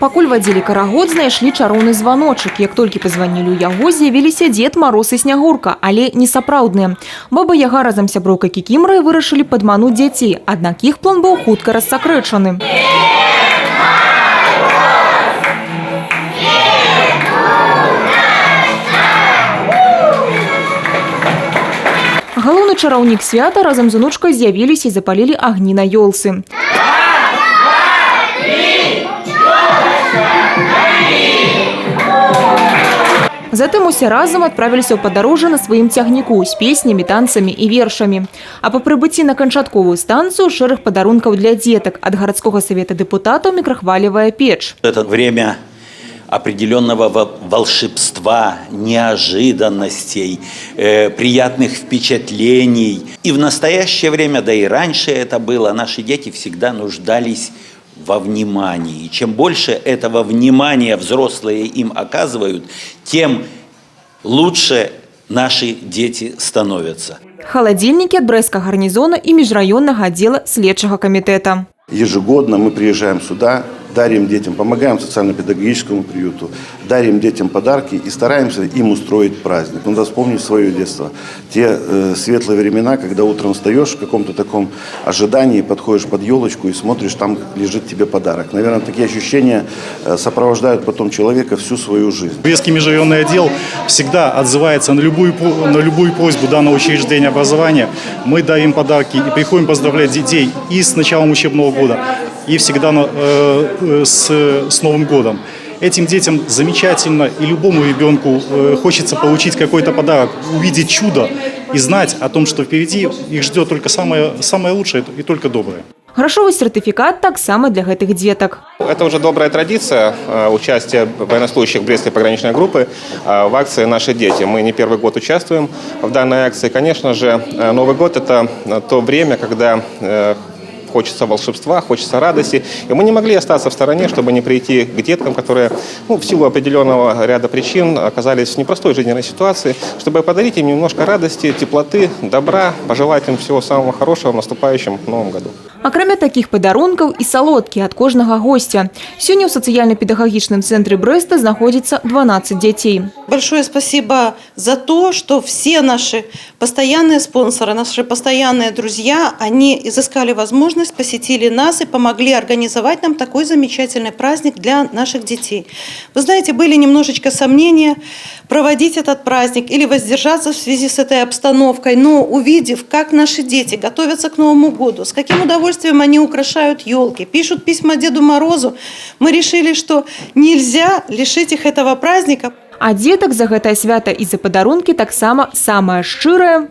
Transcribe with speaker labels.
Speaker 1: Пакуль вадзілі карагод, знайшлі чароўны званочак. Як толькі пазванілі ў яго, з'явіліся Дед Мароз і Снягурка, але не сапраўдныя. Баба Яга разам з сяброўкай Кікімрай вырашылі падмануць дзяцей, аднак іх план быў хутка рассакрэчаны. Галоўны чараўнік свята разам з унучкай з'явіліся і запалілі агні на ёлцы. Затым усе разам адправіліся ў падарожжа на сваім цягніку з песнямі, танцамі і вершамі. А па прыбыцці на канчатковую станцыю шэраг падарункаў для дзетак. Ад гарадскога савета дэпутатаў мікрахвалевая печ.
Speaker 2: Это время определенного волшебства, неожиданностей, приятных впечатлений. И в настоящее время, да и раньше это было, наши дети всегда нуждались во внимании. И чем больше этого внимания взрослые им оказывают, тем лучше наши дети становятся.
Speaker 1: Холодильники от Брестского гарнизона и межрайонного отдела следчего комитета.
Speaker 3: Ежегодно мы приезжаем сюда, дарим детям, помогаем социально-педагогическому приюту, дарим детям подарки и стараемся им устроить праздник. Надо вспомнить свое детство. Те светлые времена, когда утром встаешь в каком-то таком ожидании, подходишь под елочку и смотришь, там лежит тебе подарок. Наверное, такие ощущения сопровождают потом человека всю свою жизнь.
Speaker 4: Брестский межрайонный отдел всегда отзывается на любую просьбу данного учреждения образования. Мы дарим подарки и приходим поздравлять детей и с началом учебного года, и всегда с Новым годом. Этим детям замечательно, и любому ребенку хочется получить какой-то подарок, увидеть чудо и знать о том, что впереди их ждет только самое лучшее и только доброе.
Speaker 1: Грошовый сертификат так само для этих деток.
Speaker 5: Это уже добрая традиция участия военнослужащих Брестской пограничной группы в акции «Наши дети». Мы не первый год участвуем в данной акции. Конечно же, Новый год – это то время, когда хочется волшебства, хочется радости. И мы не могли остаться в стороне, чтобы не прийти к деткам, которые в силу определенного ряда причин оказались в непростой жизненной ситуации, чтобы подарить им немножко радости, теплоты, добра, пожелать им всего самого хорошего в наступающем Новом году.
Speaker 1: Акрамя таких подарункаў і салодкі ад кожнага гостя. Сёння ў сацыяльна-педагагічным цэнтры Брэста знаходзіцца 12 детей.
Speaker 6: Большое спасибо за то, что все наши постоянные спонсоры, наши постоянные друзья, они изыскали возможность, посетили нас и помогли организовать нам такой замечательный праздник для наших детей. Вы знаете, были немножечко сомнения, проводить этот праздник или воздержаться в связи с этой обстановкой, но увидев, как наши дети готовятся к Новому году, с каким удовольствием они украшают елки, пишут письма Деду Морозу, мы решили, что нельзя лишить их этого праздника.
Speaker 1: А деток за гэтае свята і за падарункі таксама самае шчырае